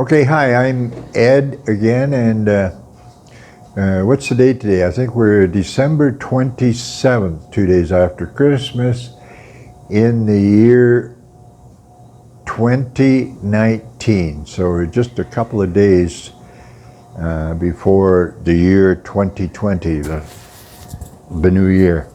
Okay, hi, I'm Ed again, and what's the date today? I think we're December 27th, 2 days after Christmas, in the year 2019. So we're just a couple of days before the year 2020, the new year.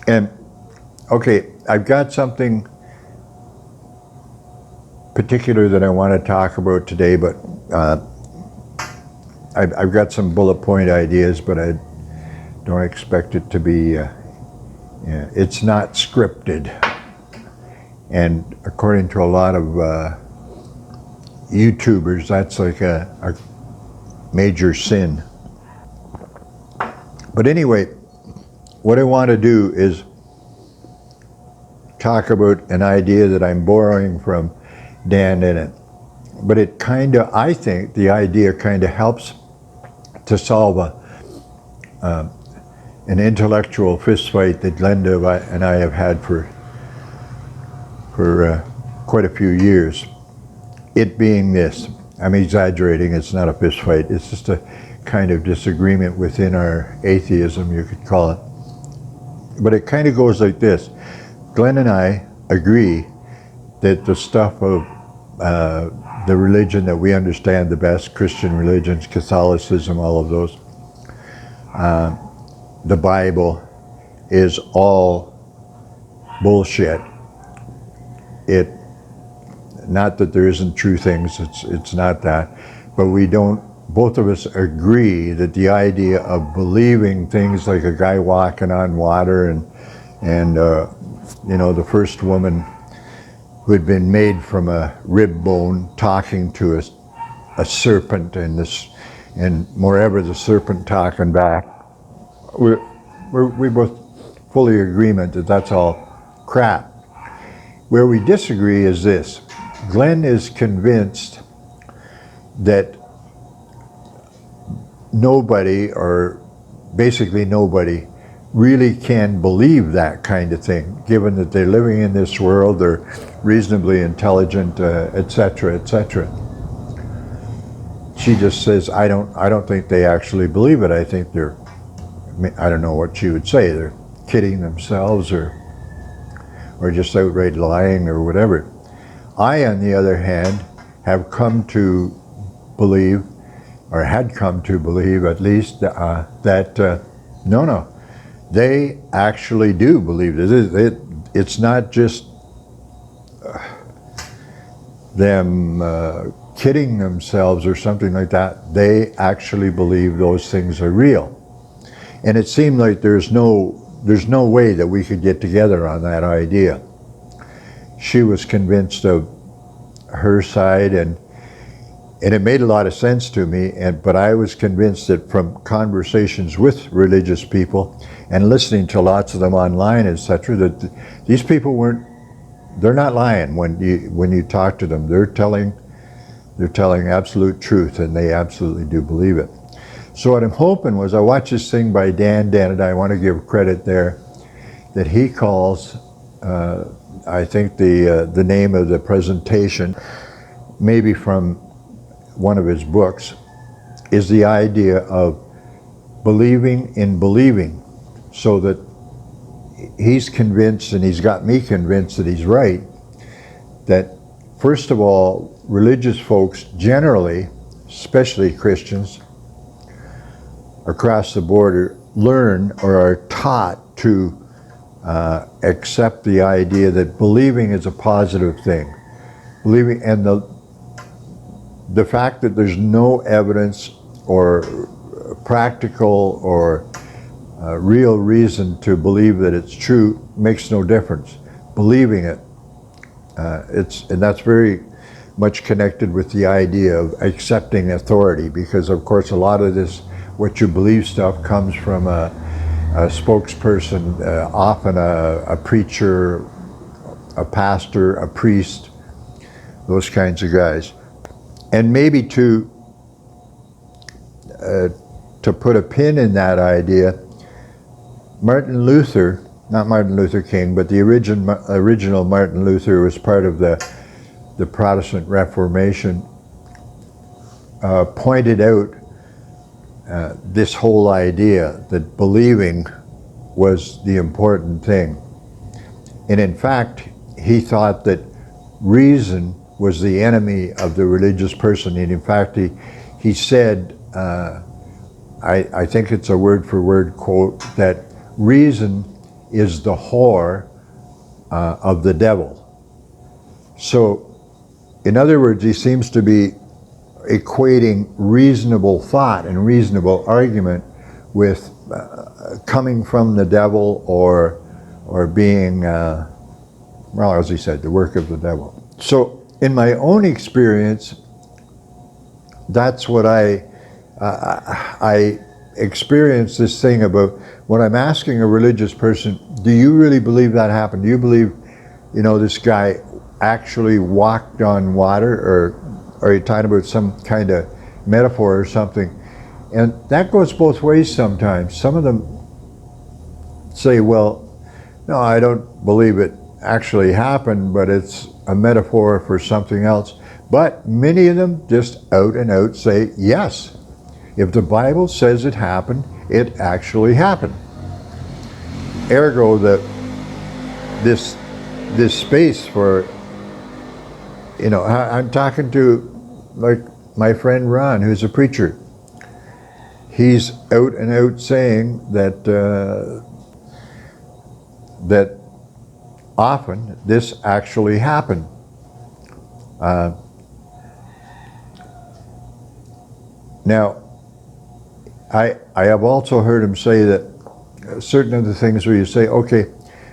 And, okay, I've got something particular that I want to talk about today, but I've got some bullet point ideas, but I don't expect it to be, it's not scripted. And according to a lot of YouTubers, that's like a major sin. But anyway, what I want to do is talk about an idea that I'm borrowing from Dan Dennett. But it kind of, I think the idea kind of helps to solve an intellectual fistfight that Glenda and I have had for quite a few years. It being this, I'm exaggerating, it's not a fistfight, it's just a kind of disagreement within our atheism, you could call it. But it kind of goes like this. Glenn and I agree that the stuff of the religion that we understand the best, Christian religions, Catholicism, all of those, the Bible is all bullshit. Not that there isn't true things, it's not that, but both of us agree that the idea of believing things like a guy walking on water and the first woman who had been made from a rib bone talking to a serpent, and moreover the serpent talking back. We both fully agreement that that's all crap. Where we disagree is this. Glenn is convinced that nobody, or basically nobody, really can believe that kind of thing, given that they're living in this world, they're reasonably intelligent, etc., etc. She just says, I don't think they actually believe it. I think I don't know what she would say, they're kidding themselves or just outright lying or whatever. I, on the other hand, have come to believe, or had come to believe at least, that no, they actually do believe this. It's not just them kidding themselves or something like that. They actually believe those things are real. And it seemed like there's no way that we could get together on that idea. She was convinced of her side, and it made a lot of sense to me, but I was convinced that from conversations with religious people and listening to lots of them online, etc., that these people they're not lying when you talk to them. They're telling absolute truth, and they absolutely do believe it. So what I'm hoping was, I watched this thing by Dan Dennett, I want to give credit there, that he calls, I think the name of the presentation, maybe from one of his books, is the idea of believing in believing, so that he's convinced, and he's got me convinced that he's right, that first of all, religious folks generally, especially Christians, across the border, learn or are taught to accept the idea that believing is a positive thing. Believing, and the fact that there's no evidence or practical or real reason to believe that it's true makes no difference. Believing it, and that's very much connected with the idea of accepting authority, because of course a lot of this what you believe stuff comes from a spokesperson, often a preacher, a pastor, a priest, those kinds of guys. And maybe to put a pin in that idea, Martin Luther, not Martin Luther King, but the original Martin Luther was part of the Protestant Reformation, pointed out this whole idea that believing was the important thing. And in fact, he thought that reason was the enemy of the religious person. And in fact, he said, I think it's a word for word quote, that reason is the whore of the devil. So, in other words, he seems to be equating reasonable thought and reasonable argument with coming from the devil or being, well, as he said, the work of the devil. So, in my own experience, that's what I experience this thing about when I'm asking a religious person, do you really believe that happened? Do you believe, this guy actually walked on water, or are you talking about some kind of metaphor or something? And that goes both ways sometimes. Some of them say, well, no, I don't believe it actually happened, but it's a metaphor for something else. But many of them just out and out say, yes, if the Bible says it happened, it actually happened. Ergo, this space for, I'm talking to like my friend Ron, who's a preacher. He's out and out saying that that often this actually happened. Now, I have also heard him say that certain of the things where you say, okay,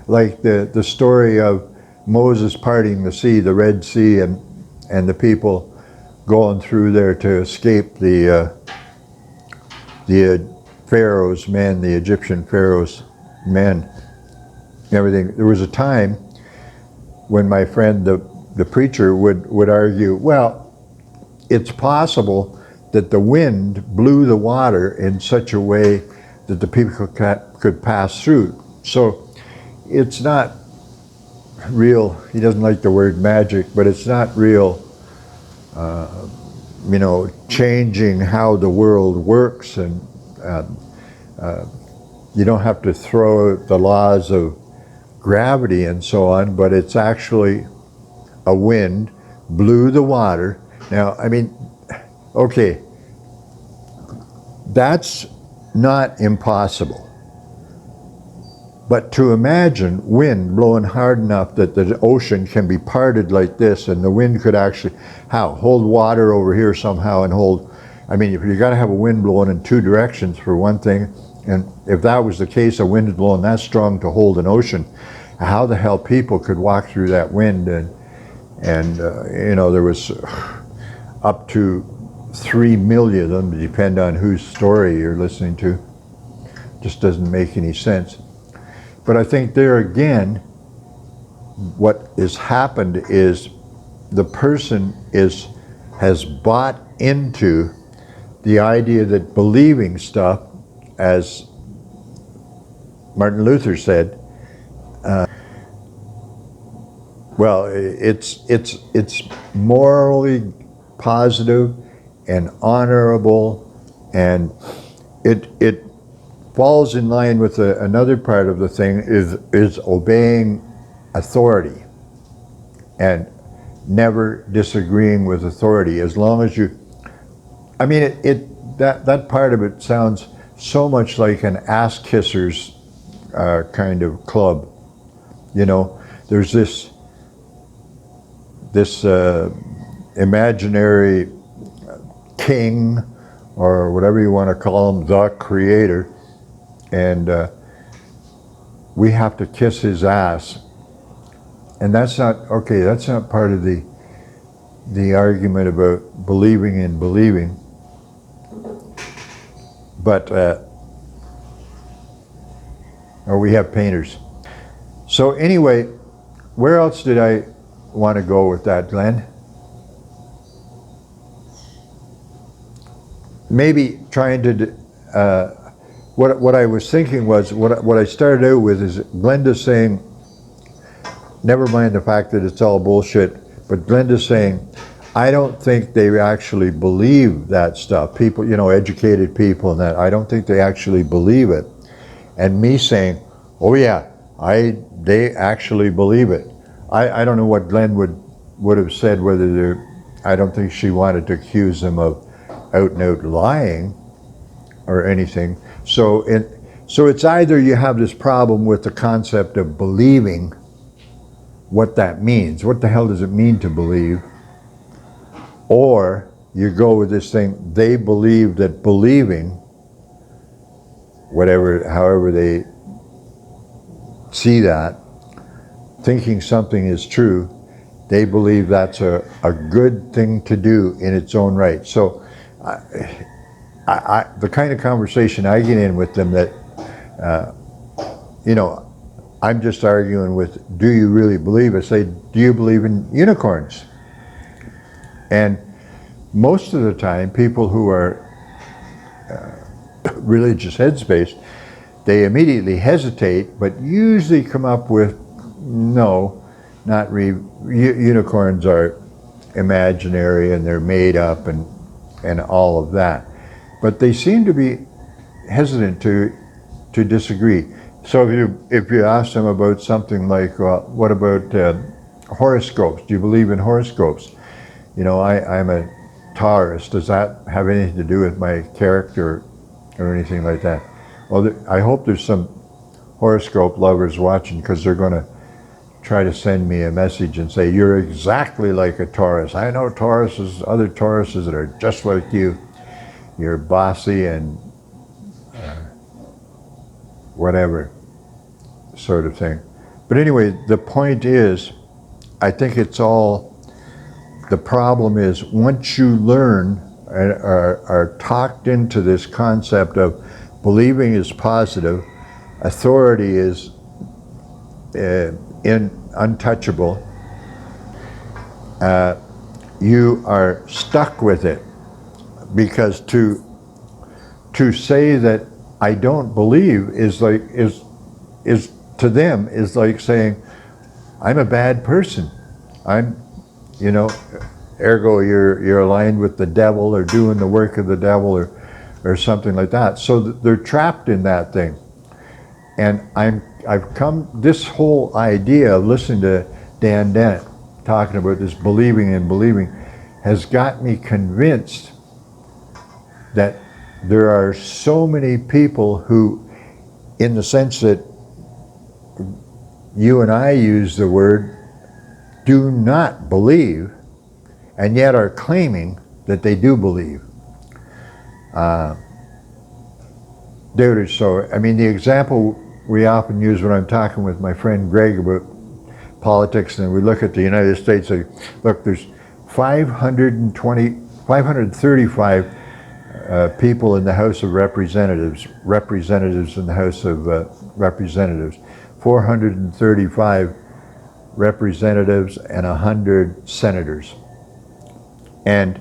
like the story of Moses parting the sea, the Red Sea, and the people going through there to escape the Pharaoh's men, the Egyptian Pharaoh's men, everything. There was a time when my friend, the preacher, would argue, well, it's possible that the wind blew the water in such a way that the people could pass through. So it's not real, he doesn't like the word magic, but it's not real, changing how the world works, and you don't have to throw out the laws of gravity and so on, but it's actually a wind blew the water. Now, okay, that's not impossible. But to imagine wind blowing hard enough that the ocean can be parted like this, and the wind could actually, hold water over here somehow and hold, you got to have a wind blowing in two directions for one thing, and if that was the case, a wind is blowing that strong to hold an ocean, how the hell people could walk through that wind, and there was up to 3 million of them, depend on whose story you're listening to. Just doesn't make any sense. But I think there again, what has happened is the person has bought into the idea that believing stuff, as Martin Luther said, it's morally positive and honorable, and it falls in line with another part of the thing is obeying authority and never disagreeing with authority, as long as you, that part of it sounds so much like an ass kissers kind of club. There's this imaginary king, or whatever you want to call him, the creator, and we have to kiss his ass, and that's not okay. That's not part of the argument about believing in believing. But or we have painters. So anyway, where else did I want to go with that, Glenn? Maybe trying to, what I was thinking was, what I started out with is Glenda's saying, never mind the fact that it's all bullshit, but Glenda's saying, I don't think they actually believe that stuff. People, educated people and that, I don't think they actually believe it. And me saying, oh yeah, they actually believe it. I don't know what Glenn would have said, I don't think she wanted to accuse them of out and out lying or anything. So it's either you have this problem with the concept of believing, what that means. What the hell does it mean to believe? Or you go with this thing, they believe that believing, however they see that, thinking something is true, they believe that's a good thing to do in its own right. So the kind of conversation I get in with them that, I'm just arguing with, do you really believe? I say, do you believe in unicorns? And most of the time, people who are religious headspace, they immediately hesitate, but usually come up with, no, not unicorns are imaginary and they're made up and all of that. But they seem to be hesitant to disagree. So if you ask them about something like, what about horoscopes? Do you believe in horoscopes? I'm a Taurus. Does that have anything to do with my character or anything like that? Well, I hope there's some horoscope lovers watching, because they're going to try to send me a message and say, you're exactly like a Taurus. I know other Tauruses that are just like you. You're bossy and whatever sort of thing. But anyway, the point is, I think the problem is, once you learn and are talked into this concept of believing is positive, authority is untouchable, you are stuck with it. Because to say that I don't believe is to them is like saying I'm a bad person. Ergo you're aligned with the devil or doing the work of the devil or something like that. So they're trapped in that thing. And this whole idea of listening to Dan Dennett talking about this believing and believing has got me convinced that there are so many people who, in the sense that you and I use the word, do not believe, and yet are claiming that they do believe. The example we often use when I'm talking with my friend Greg about politics, and we look at the United States, look, there's 535 people in the House of Representatives in the House of Representatives, 435 representatives and 100 senators. And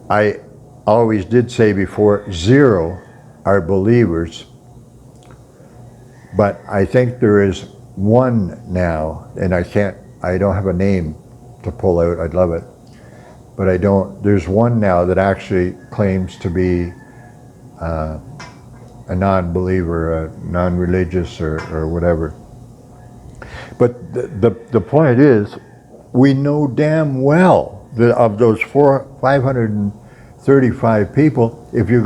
I always did say before, 0 are believers, but I think there is one now, and I don't have a name to pull out, I'd love it, but there's one now that actually claims to be a non-believer, a non-religious or whatever. But the point is, we know damn well that of those 535 people, if you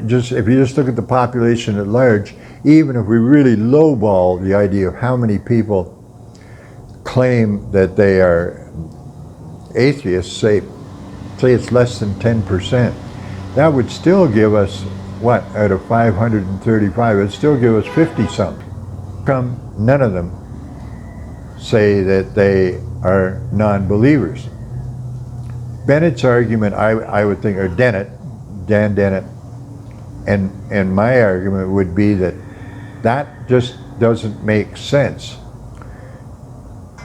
just look at the population at large, even if we really lowball the idea of how many people claim that they are atheists, say it's less than 10%, that would still give us, what, out of 535, it would still give us 50-something. None of them say that they are non-believers. Bennett's argument, I would think, or Dan Dennett, and my argument would be that just doesn't make sense.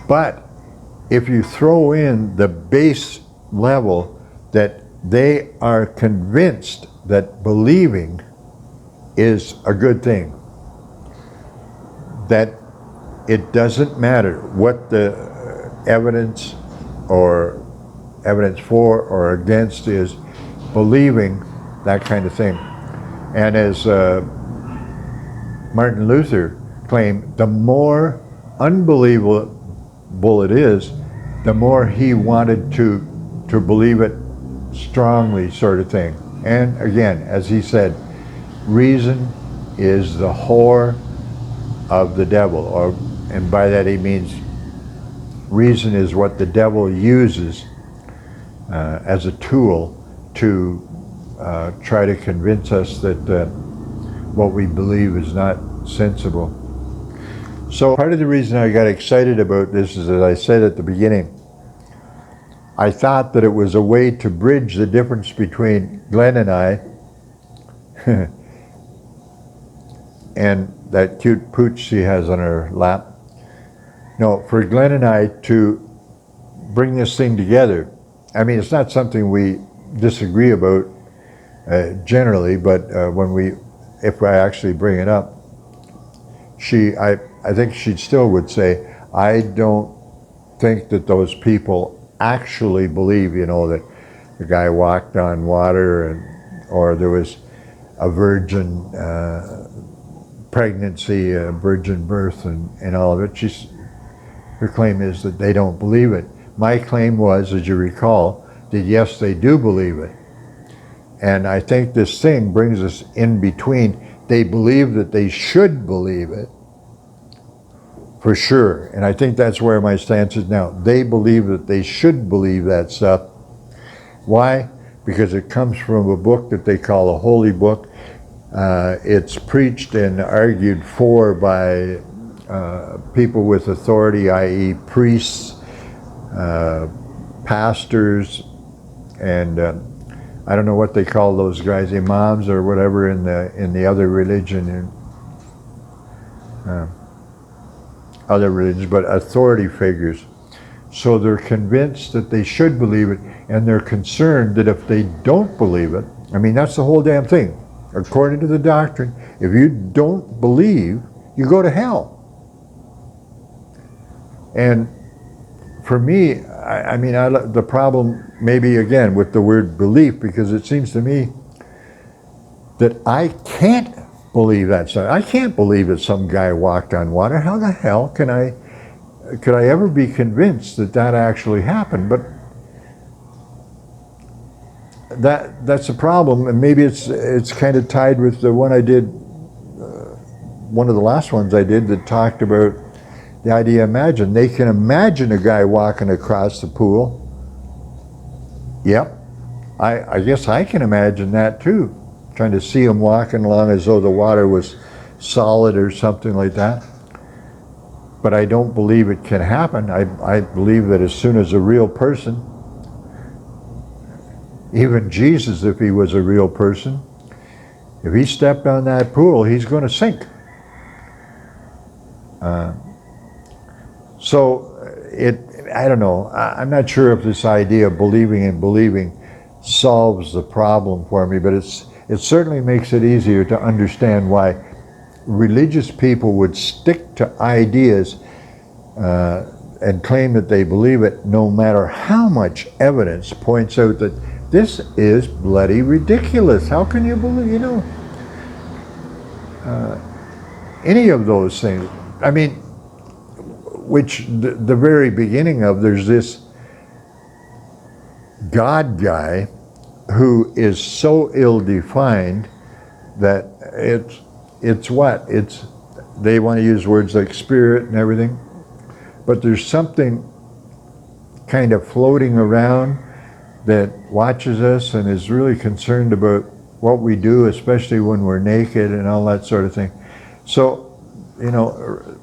But if you throw in the base level that they are convinced that believing is a good thing, that it doesn't matter what the evidence or evidence for or against is believing that kind of thing. And as Martin Luther claimed, the more unbelievable it is, the more he wanted to believe it strongly, sort of thing. And again, as he said, reason is the whore of the devil, and by that he means reason is what the devil uses as a tool to try to convince us that what we believe is not sensible. So part of the reason I got excited about this is, as I said at the beginning, I thought that it was a way to bridge the difference between Glenn and I and that cute pooch she has on her lap. No, for Glenn and I to bring this thing together. I mean, it's not something we disagree about generally, but if I actually bring it up, I think she still would say, I don't think that those people actually believe, that the guy walked on water, or there was a virgin pregnancy, a virgin birth, and all of it. Her claim is that they don't believe it. My claim was, as you recall, that yes, they do believe it. And I think this thing brings us in between. They believe that they should believe it, for sure. And I think that's where my stance is now. They believe that they should believe that stuff. Why? Because it comes from a book that they call a holy book. It's preached and argued for by people with authority, i.e. priests, pastors, and I don't know what they call those guys, imams or whatever in the other religion, other religions, but authority figures. So they're convinced that they should believe it, and they're concerned that if they don't believe it, I mean, that's the whole damn thing. According to the doctrine, if you don't believe, you go to hell. And for me, the problem maybe again with the word belief, because it seems to me that I can't believe that stuff. I can't believe that some guy walked on water. How the hell could I ever be convinced that actually happened? But that's a problem, and maybe it's kind of tied with the one I did, one of the last ones I did that talked about the idea. Imagine, they can imagine a guy walking across the pool. Yep, I guess I can imagine that too, trying to see him walking along as though the water was solid or something like that. But I don't believe it can happen. I believe that as soon as a real person, even Jesus, if he was a real person, if he stepped on that pool, he's going to sink. I don't know. I'm not sure if this idea of believing and believing solves the problem for me, but it certainly makes it easier to understand why religious people would stick to ideas and claim that they believe it, no matter how much evidence points out that this is bloody ridiculous. How can you believe, any of those things? I mean, which the very beginning of, there's this God guy who is so ill-defined that they want to use words like spirit and everything, but there's something kind of floating around that watches us and is really concerned about what we do, especially when we're naked and all that sort of thing. So,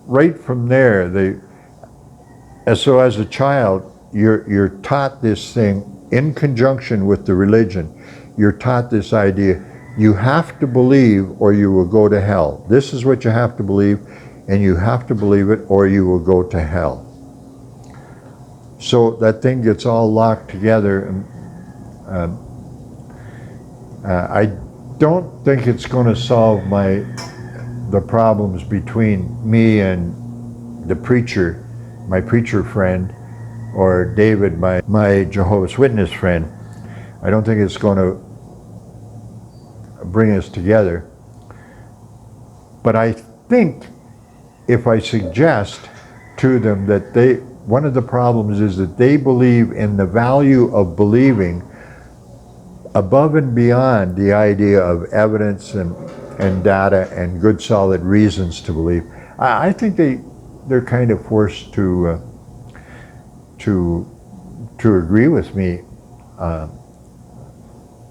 right from there, so as a child, you're taught this thing in conjunction with the religion. You're taught this idea, you have to believe or you will go to hell. This is what you have to believe, and you have to believe it or you will go to hell. So that thing gets all locked together, and I don't think it's going to solve the problems between me and the preacher, my preacher friend, or David, my Jehovah's Witness friend. I don't think it's going to bring us together. But I think if I suggest to them that one of the problems is that they believe in the value of believing above and beyond the idea of evidence and data and good solid reasons to believe. I think they're kind of forced to agree with me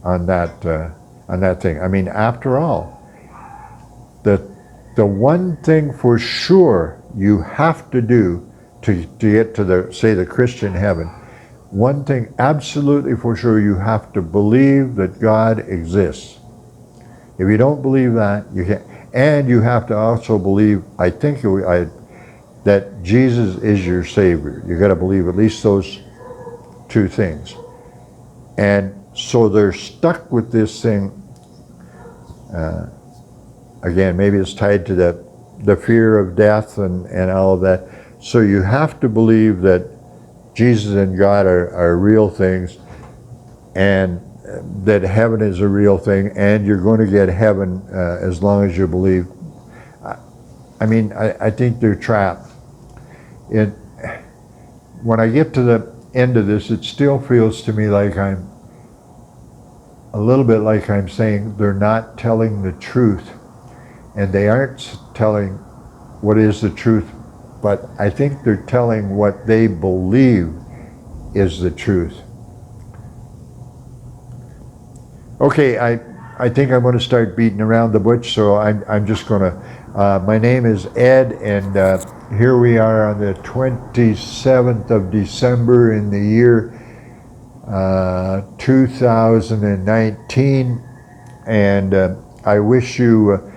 on that thing. I mean, after all, the one thing for sure you have to do to get to the Christian heaven, one thing absolutely for sure, you have to believe that God exists. If you don't believe that, you can't. And you have to also believe, I think, that Jesus is your Savior. You got to believe at least those two things. And so they're stuck with this thing. Again, maybe it's tied to the fear of death and all of that. So you have to believe that Jesus and God are real things, and that heaven is a real thing, and you're going to get heaven as long as you believe. I mean, I think they're trapped. When I get to the end of this, it still feels to me like I'm a little bit like I'm saying they're not telling the truth, and they aren't telling what is the truth, but I think they're telling what they believe is the truth. Okay, I think I'm going to start beating around the bush, so I'm just going to, my name is Ed, and here we are on the 27th of December in the year 2019, and I wish you,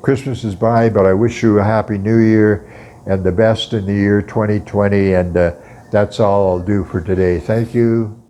Christmas is by, but I wish you a Happy New Year and the best in the year 2020, and that's all I'll do for today. Thank you.